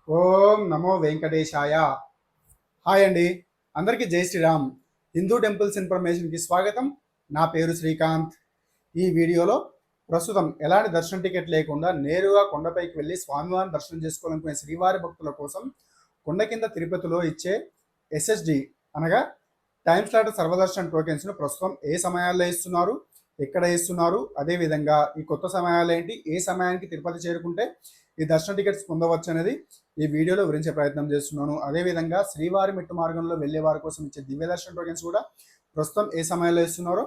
ఓం నమో వెంకటేశాయ. Hi అండి, అందరికీ జై శ్రీరామ్. హిందూ టెంపుల్స్ ఇన్ఫర్మేషన్కి స్వాగతం. నా పేరు శ్రీకాంత్. ఈ వీడియోలో ప్రస్తుతం ఎలాంటి దర్శన టికెట్ లేకుండా నేరుగా కొండపైకి వెళ్ళి స్వామివారిని దర్శనం చేసుకోవాలనుకునే శ్రీవారి భక్తుల కోసం కొండ కింద తిరుపతిలో ఇచ్చే ఎస్ఎస్డి అనగా టైమ్ స్లాట్ సర్వదర్శన్ టోకెన్స్ను ప్రస్తుతం ఏ సమయాల్లో ఇస్తున్నారు, ఎక్కడ ఇస్తున్నారు, అదేవిధంగా ఈ కొత్త సమయాలు ఏంటి, ఏ సమయానికి తిరుపతి చేరుకుంటే ఈ దర్శన టికెట్స్ పొందవచ్చు అనేది ఈ వీడియోలో వివరించే ప్రయత్నం చేస్తున్నాను. అదేవిధంగా శ్రీవారి మెట్టు మార్గంలో వెళ్ళే వారి కోసం ఇచ్చే దివ్య దర్శన టోకెన్స్ కూడా ప్రస్తుతం ఏ సమయంలో ఇస్తున్నారో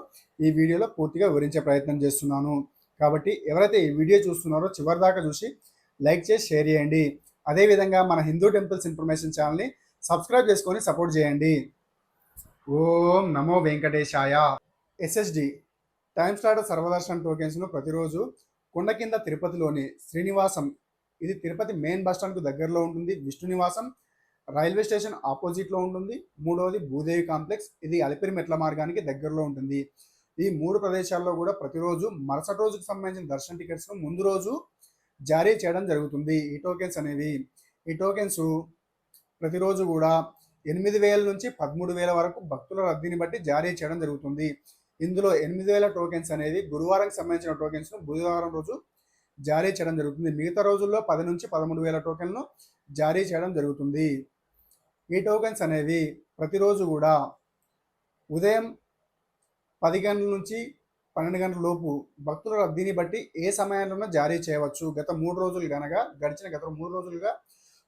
ఈ వీడియోలో పూర్తిగా వివరించే ప్రయత్నం చేస్తున్నాను. కాబట్టి ఎవరైతే ఈ వీడియో చూస్తున్నారో చివరి దాకా చూసి లైక్ చేసి షేర్ చేయండి. అదేవిధంగా మన హిందూ టెంపుల్స్ ఇన్ఫర్మేషన్ ఛానల్ని సబ్స్క్రైబ్ చేసుకొని సపోర్ట్ చేయండి. ఓం నమో వెంకటేశాయ. ఎస్ఎస్డి టైమ్ స్లాట్ సర్వదర్శన్ టోకెన్స్ను ప్రతిరోజు కొండ కింద తిరుపతిలోని శ్రీనివాసం, ఇది తిరుపతి మెయిన్ బస్ స్టాండ్కు దగ్గరలో ఉంటుంది. విష్ణు నివాసం రైల్వే స్టేషన్ ఆపోజిట్లో ఉంటుంది. మూడవది భూదేవి కాంప్లెక్స్, ఇది అలిపిరి మెట్ల మార్గానికి దగ్గరలో ఉంటుంది. ఈ మూడు ప్రదేశాల్లో కూడా ప్రతిరోజు మరుసటి రోజుకు సంబంధించిన దర్శన టికెట్స్ను ముందు రోజు జారీ చేయడం జరుగుతుంది. ఈ టోకెన్స్ ప్రతిరోజు కూడా 8,000 నుంచి 13,000 వరకు భక్తుల రద్దీని బట్టి జారీ చేయడం జరుగుతుంది. ఇందులో 8,000 టోకెన్స్ అనేది గురువారంకి సంబంధించిన టోకెన్స్ను బుధవారం రోజు జారీ చేయడం జరుగుతుంది. మిగతా రోజుల్లో 10 నుంచి 13,000 టోకెన్లు జారీ చేయడం జరుగుతుంది. ఈ టోకెన్స్ అనేవి ప్రతిరోజు కూడా ఉదయం 10 గంటల నుంచి 12 గంటల లోపు భక్తుల రద్దీని బట్టి ఏ సమయంలోనూ జారీ చేయవచ్చు. గడిచిన 3 రోజులుగా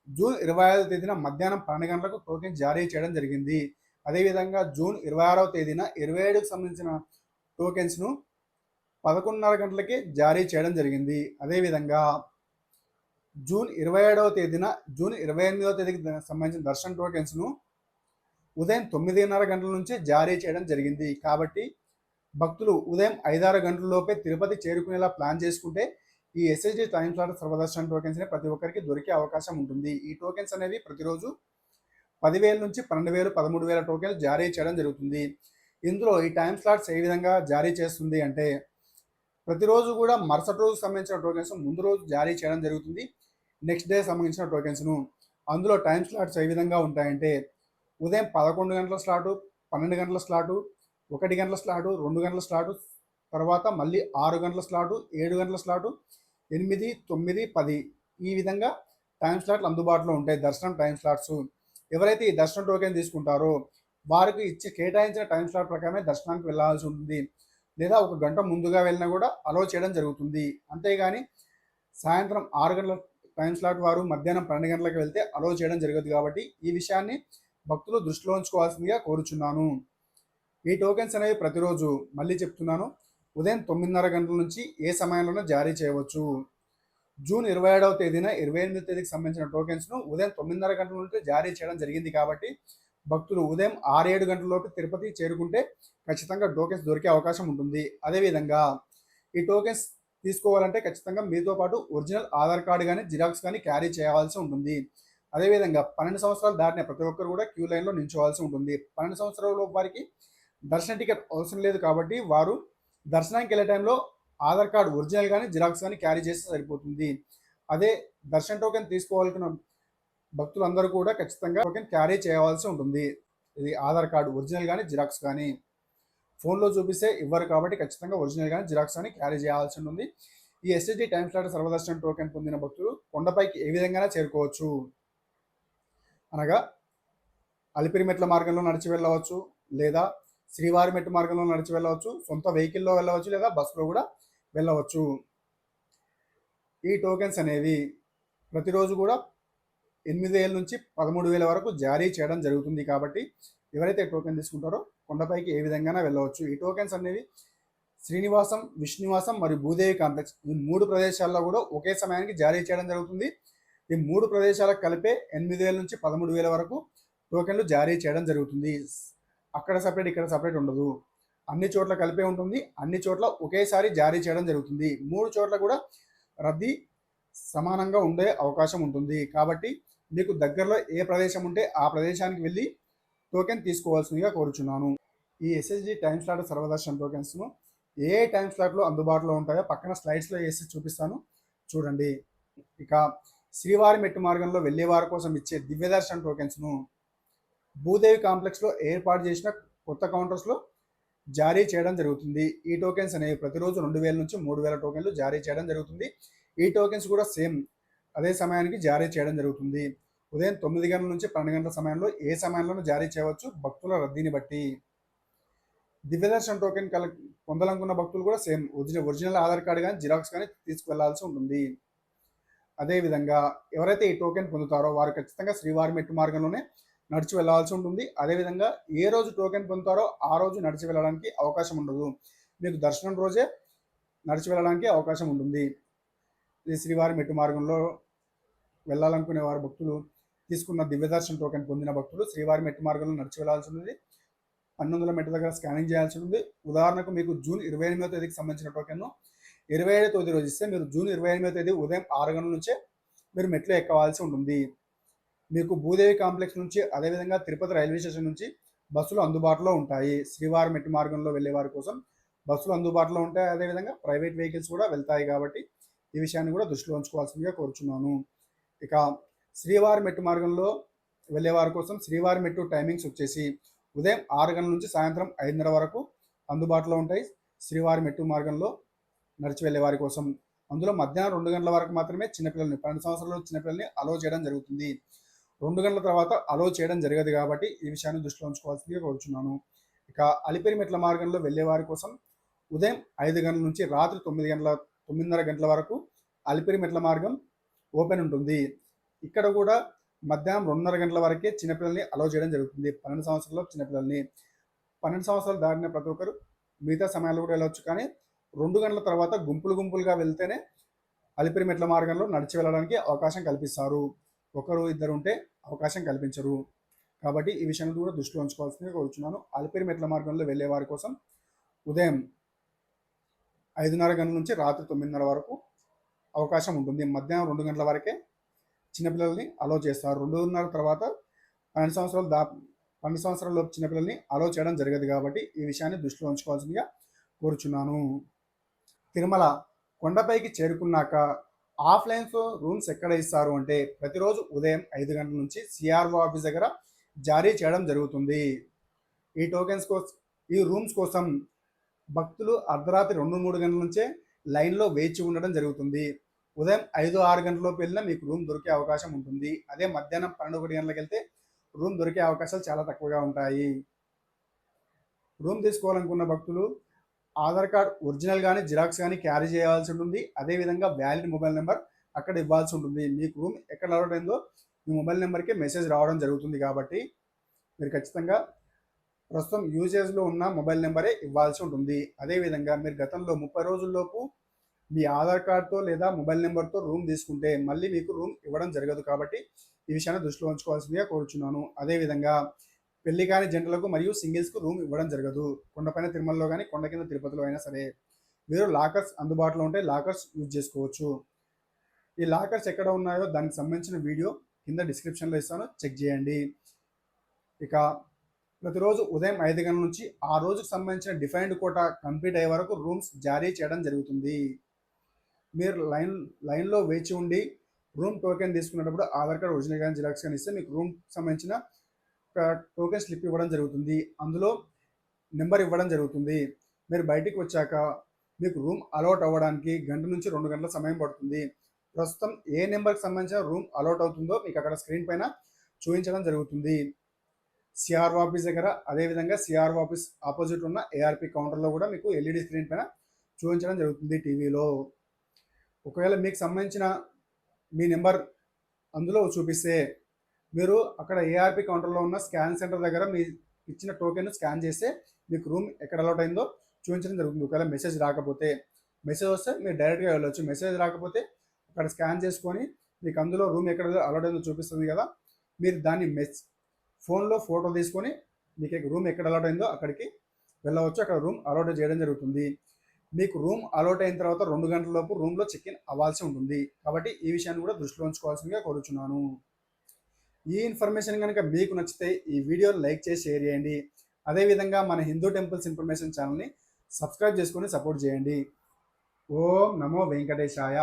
జూన్ 25వ తేదీన మధ్యాహ్నం 12 గంటలకు టోకెన్ జారీ చేయడం జరిగింది. అదేవిధంగా జూన్ 26వ తేదీన 27కు సంబంధించిన టోకెన్స్ను 11:30 గంటలకే జారీ చేయడం జరిగింది. అదేవిధంగా జూన్ 27వ తేదీన, జూన్ 28వ తేదీకి సంబంధించిన దర్శన టోకెన్స్ను ఉదయం 9:30 గంటల నుంచి జారీ చేయడం జరిగింది. కాబట్టి భక్తులు ఉదయం 5-6 గంటల లోపే తిరుపతి చేరుకునేలా ప్లాన్ చేసుకుంటే ఈ ఎస్ఎస్డి టైమ్ స్లాట్ సర్వదర్శన టోకెన్స్ని ప్రతి ఒక్కరికి దొరికే అవకాశం ఉంటుంది. ఈ టోకెన్స్ అనేవి ప్రతిరోజు 10,000 నుంచి 12,000, 13,000 టోకెన్లు జారీ చేయడం జరుగుతుంది. ఇందులో ఈ టైమ్ స్లాట్స్ ఏ విధంగా జారీ చేస్తుంది అంటే, ప్రతిరోజు కూడా మరుసటి రోజు సంబంధించిన టోకెన్స్ ముందు రోజు జారీ చేయడం జరుగుతుంది. నెక్స్ట్ డే సంబంధించిన టోకెన్స్ను అందులో టైమ్ స్లాట్స్ ఏ విధంగా ఉంటాయంటే, ఉదయం 11 గంటల స్లాటు, 12 గంటల స్లాటు, 1 గంటల స్లాటు, 2 గంటల స్లాటు, తర్వాత మళ్ళీ 6 గంటల స్లాటు, 7 గంటల స్లాటు, 8, 9, 10 ఈ విధంగా టైమ్ స్లాట్లు అందుబాటులో ఉంటాయి. దర్శనం టైమ్ స్లాట్స్ ఎవరైతే ఈ దర్శనం టోకెన్ తీసుకుంటారో వారికి కేటాయించిన టైం స్లాట్ ప్రకారమే దర్శనానికి వెళ్ళాల్సి ఉంటుంది. లేదా 1 గంట ముందుగా వెళ్ళినా కూడా అలో చేయడం జరుగుతుంది. అంతేగాని సాయంత్రం 6 గంటల టైం స్లాట్ వారు మధ్యాహ్నం 12 గంటలకు వెళ్తే అలో చేయడం జరగదు. కాబట్టి ఈ విషయాన్ని భక్తులు దృష్టిలో ఉంచుకోవాల్సిందిగా కోరుచున్నాను. ఈ టోకెన్స్ అనేవి ప్రతిరోజు, మళ్ళీ చెప్తున్నాను, ఉదయం 9:30 గంటల నుంచి ఏ సమయంలోనూ జారీ చేయవచ్చు. జూన్ 27వ తేదీన 28వ తేదీకి సంబంధించిన టోకెన్స్ను ఉదయం 9:30 గంటల నుండి జారీ చేయడం జరిగింది. కాబట్టి భక్తులు ఉదయం 6-7 గంటల లోపు తిరుపతి చేరుకుంటే ఖచ్చితంగా టోకెన్స్ దొరికే అవకాశం ఉంటుంది. అదేవిధంగా ఈ టోకెన్స్ తీసుకోవాలంటే ఖచ్చితంగా మీతో పాటు ఒరిజినల్ ఆధార్ కార్డు కానీ, జిరాక్స్ కానీ క్యారీ చేయాల్సి ఉంటుంది. అదేవిధంగా 12 సంవత్సరాలు దాటిన ప్రతి ఒక్కరు కూడా క్యూ లైన్లో నిల్చోవాల్సి ఉంటుంది. 12 సంవత్సరాల లోపు వారికి దర్శన టికెట్ అవసరం లేదు. కాబట్టి వారు దర్శనానికి వెళ్ళే టైంలో ఆధార్ కార్డు ఒరిజినల్ కానీ, జిరాక్స్ కానీ క్యారీ చేస్తే సరిపోతుంది. అదే దర్శన టోకెన్ తీసుకోవాలనుకున్న భక్తులందరూ కూడా ఖచ్చితంగా టోకెన్ క్యారీ చేయవలసి ఉంటుంది. ఇది ఆధార్ కార్డు ఒరిజినల్ కానీ, జిరాక్స్ కానీ ఫోన్లో చూపిస్తే ఇవ్వరు. కాబట్టి ఖచ్చితంగా ఒరిజినల్ కానీ, జిరాక్స్ కానీ క్యారీ చేయాల్సి ఉంటుంది. ఈ ఎస్ఎస్డి టైమ్ స్లాట్ సర్వదర్శన టోకెన్ పొందిన భక్తులు కొండపైకి ఏ విధంగా చేరుకోవచ్చు అనగా, అలిపిరి మెట్ల మార్గంలో నడిచి వెళ్ళవచ్చు, లేదా శ్రీవారి మెట్టు మార్గంలో నడిచి వెళ్ళవచ్చు, సొంత వెహికల్లో వెళ్ళవచ్చు, లేదా బస్సులో కూడా వెళ్ళవచ్చు. ఈ టోకెన్స్ అనేవి ప్రతిరోజు కూడా 8,000 నుంచి 13,000 వరకు జారీ చేయడం జరుగుతుంది. కాబట్టి ఎవరైతే టోకెన్ తీసుకుంటారో కొండపైకి ఏ విధంగా వెళ్ళవచ్చు. ఈ టోకెన్స్ అనేవి శ్రీనివాసం, విష్ణునివాసం మరియు భూదేవి కాంప్లెక్స్ ఈ 3 ప్రదేశాల్లో కూడా ఒకే సమయానికి జారీ చేయడం జరుగుతుంది. ఈ 3 ప్రదేశాలకు కలిపే 8,000 నుంచి 13,000 వరకు టోకెన్లు జారీ చేయడం జరుగుతుంది. అక్కడ సపరేట్, ఇక్కడ సపరేట్ ఉండదు. అన్ని చోట్ల కలిపే ఉంటుంది. అన్ని చోట్ల ఒకేసారి జారీ చేయడం జరుగుతుంది. 3 చోట్ల కూడా రద్దీ సమానంగా ఉండే అవకాశం ఉంటుంది. కాబట్టి మీకు దగ్గరలో ఏ ప్రదేశం ఉంటే ఆ ప్రదేశానికి వెళ్ళి టోకెన్ తీసుకోవాల్సిందిగా కోరుచున్నాను. ఈ ఎస్ఎస్డి టైమ్ స్లాట్ సర్వదర్శన్ టోకెన్స్ను ఏ టైమ్ స్లాట్లో అందుబాటులో ఉంటాయో పక్కన స్లైడ్స్లో వేసి చూపిస్తాను, చూడండి. ఇక శ్రీవారి మెట్టు మార్గంలో వెళ్లే వారి కోసం ఇచ్చే దివ్యదర్శన్ టోకెన్స్ను భూదేవి కాంప్లెక్స్లో ఏర్పాటు చేసిన కొత్త కౌంటర్స్లో జారీ చేయడం జరుగుతుంది. ఈ టోకెన్స్ అనేవి ప్రతిరోజు 2000 నుంచి 3000 టోకెన్లు జారీ చేయడం జరుగుతుంది. ఈ టోకెన్స్ కూడా సేమ్ అదే సమయానికి జారీ చేయడం జరుగుతుంది. ఉదయం 9 గంటల నుంచి 12 గంటల సమయంలో ఏ సమయంలోనూ జారీ చేయవచ్చు, భక్తుల రద్దీని బట్టి. దివ్యదర్శన్ టోకెన్ పొందాలనుకున్న భక్తులు కూడా సేమ్ ఒరిజినల్ ఆధార్ కార్డు కానీ జిరాక్స్ కానీ తీసుకువెళ్లాల్సి ఉంటుంది. అదేవిధంగా ఎవరైతే ఈ టోకెన్ పొందుతారో వారు ఖచ్చితంగా శ్రీవారి మెట్టు మార్గంలోనే నడిచి వెళ్ళాల్సి ఉంటుంది. అదేవిధంగా ఏ రోజు టోకెన్ పొందుతారో ఆ రోజు నడిచి వెళ్ళడానికి అవకాశం ఉండదు. మీకు దర్శనం రోజే నడిచి వెళ్ళడానికి అవకాశం ఉంటుంది. ఈ శ్రీవారి మెట్టు మార్గంలో వెళ్ళాలనుకునే వారు భక్తులు తీసుకున్న దివ్యదర్శన్ టోకెన్ పొందిన భక్తులు శ్రీవారి మెట్టు మార్గంలో నడిచి వెళ్ళాల్సి ఉంటుంది. 1200 మెట్ల దగ్గర స్కానింగ్ చేయాల్సి ఉంటుంది. ఉదాహరణకు మీకు జూన్ 28వ తేదీకి సంబంధించిన టోకెన్ను 27వ తేదీ రోజు ఇస్తే మీరు జూన్ 28వ తేదీ ఉదయం 6 గంటల నుంచే మీరు మెట్లు ఎక్కవలసి ఉంటుంది. మీకు భూదేవి కాంప్లెక్స్ నుంచి అదేవిధంగా తిరుపతి రైల్వే స్టేషన్ నుంచి బస్సులు అందుబాటులో ఉంటాయి. శ్రీవారి మెట్టు మార్గంలో వెళ్ళే వారి కోసం బస్సులు అందుబాటులో ఉంటాయి. అదేవిధంగా ప్రైవేట్ వెహికల్స్ కూడా వెళ్తాయి కాబట్టి ఈ విషయాన్ని కూడా దృష్టిలో ఉంచుకోవాల్సిందిగా కోరుచున్నాను. ఇక శ్రీవారి మెట్టు మార్గంలో వెళ్ళే వారి కోసం శ్రీవారి మెట్టు టైమింగ్స్ వచ్చేసి ఉదయం 6 గంటల నుంచి సాయంత్రం 5:30 వరకు అందుబాటులో ఉంటాయి. శ్రీవారి మెట్టు మార్గంలో నడిచి వెళ్ళే వారి కోసం అందులో మధ్యాహ్నం 2 గంటల వరకు మాత్రమే చిన్నపిల్లల్ని 12 సంవత్సరాల చిన్నపిల్లల్ని అలో చేయడం జరుగుతుంది. 2 గంటల తర్వాత అలో చేయడం జరగదు కాబట్టి ఈ విషయాన్ని దృష్టిలో ఉంచుకోవాల్సిందిగా కోరుచున్నాను. ఇక అలిపిరి మెట్ల మార్గంలో వెళ్ళే వారి కోసం ఉదయం 5 గంటల నుంచి రాత్రి 9:30 గంటల వరకు అలిపిరి మెట్ల మార్గం ఓపెన్ ఉంటుంది. ఇక్కడ కూడా మధ్యాహ్నం 2:30 గంటల వరకే చిన్నపిల్లల్ని అలో చేయడం జరుగుతుంది. 12 సంవత్సరాల చిన్నపిల్లల్ని 12 సంవత్సరాలు దాటిన ప్రతి ఒక్కరు మిగతా సమయాల్లో కూడా వెళ్ళవచ్చు. కానీ 2 గంటల తర్వాత గుంపులుగా వెళ్తేనే అలిపిరి మెట్ల మార్గంలో నడిచి వెళ్ళడానికి అవకాశం కల్పిస్తారు. ఒకరు ఇద్దరు ఉంటే అవకాశం కల్పించరు. కాబట్టి ఈ విషయాన్ని కూడా దృష్టిలో ఉంచుకోవాల్సిందిగా కోరుచున్నాను. అలిపిరి మెట్ల మార్గంలో వెళ్ళే వారి కోసం ఉదయం 5:30 గంటల నుంచి రాత్రి 9:30 వరకు అవకాశం ఉంటుంది. మధ్యాహ్నం 2 గంటల వరకే చిన్నపిల్లల్ని అలో చేస్తారు. 2:30 తర్వాత 12 సంవత్సరాల లోపు చిన్నపిల్లల్ని అలో చేయడం జరగదు కాబట్టి ఈ విషయాన్ని దృష్టిలో ఉంచుకోవాల్సిందిగా కోరుచున్నాను. తిరుమల కొండపైకి చేరుకున్నాక ఆఫ్లైన్స్లో రూమ్స్ ఎక్కడ ఇస్తారు అంటే ప్రతిరోజు ఉదయం 5 గంటల నుంచి సిఆర్ఓ ఆఫీస్ దగ్గర జారీ చేయడం జరుగుతుంది. ఈ రూమ్స్ కోసం భక్తులు అర్ధరాత్రి 2-3 గంటల నుంచే లైన్లో వేచి ఉండడం జరుగుతుంది. ఉదయం 5-6 గంటలలోపు వెళ్ళినా మీకు రూమ్ దొరికే అవకాశం ఉంటుంది. అదే మధ్యాహ్నం 12-1 గంటలకు వెళ్తే రూమ్ దొరికే అవకాశాలు చాలా తక్కువగా ఉంటాయి. రూమ్ తీసుకోవాలనుకున్న భక్తులు ఆధార్ కార్డ్ ఒరిజినల్ కానీ జిరాక్స్ కానీ క్యారీ చేయాల్సి ఉంటుంది. అదేవిధంగా వ్యాలిడ్ మొబైల్ నెంబర్ అక్కడ ఇవ్వాల్సి ఉంటుంది. మీకు రూమ్ ఎక్కడ అలౌట్ అయిందో మీ మొబైల్ నెంబర్కి మెసేజ్ రావడం జరుగుతుంది కాబట్టి మీరు ఖచ్చితంగా ప్రస్తుతం యూజేజ్లో ఉన్న మొబైల్ నెంబరే ఇవ్వాల్సి ఉంటుంది. అదేవిధంగా మీరు గతంలో 30 రోజుల్లోపు మీ ఆధార్ కార్డ్తో లేదా మొబైల్ నెంబర్తో రూమ్ తీసుకుంటే మళ్ళీ మీకు రూమ్ ఇవ్వడం జరగదు కాబట్టి ఈ విషయాన్ని దృష్టిలో ఉంచుకోవాల్సిందిగా కోరుచున్నాను. అదేవిధంగా పెళ్లి కాని జంటలకు మరియు సింగిల్స్కు రూమ్ ఇవ్వడం జరగదు. కొండపైన తిరుమలలో కానీ కొండ కింద తిరుపతిలో అయినా సరే మీరు లాకర్స్ అందుబాటులో ఉంటే లాకర్స్ యూజ్ చేసుకోవచ్చు. ఈ లాకర్స్ ఎక్కడ ఉన్నాయో దానికి సంబంధించిన వీడియో కింద డిస్క్రిప్షన్లో ఇస్తాను, చెక్ చేయండి. ఇక ప్రతిరోజు ఉదయం 5 గంటల నుంచి ఆ రోజుకు సంబంధించిన డిఫైన్డ్ కోటా కంప్లీట్ అయ్యే వరకు రూమ్స్ జారీ చేయడం జరుగుతుంది. మీరు లైన్లో వేచి ఉండి రూమ్ టోకెన్ తీసుకునేటప్పుడు ఆధార్ కార్డ్ ఒరిజినల్ కానీ జిరాక్స్ కానీ ఇస్తే మీకు రూమ్ సంబంధించిన టోకెన్ స్లిప్ ఇవ్వడం జరుగుతుంది. అందులో నెంబర్ ఇవ్వడం జరుగుతుంది. మీరు బయటికి వచ్చాక మీకు రూమ్ అలౌట్ అవ్వడానికి 1 నుంచి 2 గంటల సమయం పడుతుంది. ప్రస్తుతం ఏ నెంబర్కి సంబంధించిన రూమ్ అలౌట్ అవుతుందో మీకు అక్కడ స్క్రీన్ పైన చూపించడం జరుగుతుంది. సిఆర్ఓ ఆఫీస్ దగ్గర అదేవిధంగా సిఆర్ఓ ఆఫీస్ ఆపోజిట్ ఉన్న ఏఆర్పి కౌంటర్లో కూడా మీకు ఎల్ఈడి స్క్రీన్ పైన చూపించడం జరుగుతుంది టీవీలో. ఒకవేళ మీకు సంబంధించిన మీ నెంబర్ అందులో చూపిస్తే మీరు అక్కడ ఏఆర్పి కౌంటర్లో ఉన్న స్కాన్ సెంటర్ దగ్గర మీ ఇచ్చిన టోకెన్ స్కాన్ చేస్తే మీకు రూమ్ ఎక్కడ అలౌట్ అయిందో చూపించడం జరుగుతుంది. ఒకవేళ మెసేజ్ రాకపోతే, మెసేజ్ వస్తే మీరు డైరెక్ట్గా వెళ్ళొచ్చు. మెసేజ్ రాకపోతే అక్కడ స్కాన్ చేసుకొని మీకు అందులో రూమ్ ఎక్కడ అలౌట్ అయిందో చూపిస్తుంది కదా, మీరు దాన్ని ఫోన్లో ఫోటో తీసుకొని మీకు రూమ్ ఎక్కడ అలౌట్ అయిందో అక్కడికి వెళ్ళవచ్చు. అక్కడ రూమ్ అలౌట్ చేయడం జరుగుతుంది. మీకు రూమ్ అలౌట్ అయిన తర్వాత 2 గంటల లోపు రూమ్లో చెక్ ఇన్ అవ్వాల్సి ఉంటుంది. కాబట్టి ఈ విషయాన్ని కూడా దృష్టిలో ఉంచుకోవాల్సిందిగా కోరుచున్నాను. ఈ ఇన్ఫర్మేషన్ కనుక మీకు నచ్చితే ఈ వీడియోని లైక్ చేసి షేర్ చేయండి. అదేవిధంగా మన హిందూ టెంపుల్స్ ఇన్ఫర్మేషన్ ఛానల్ని సబ్స్క్రైబ్ చేసుకొని సపోర్ట్ చేయండి. ఓం నమో వెంకటేశాయ.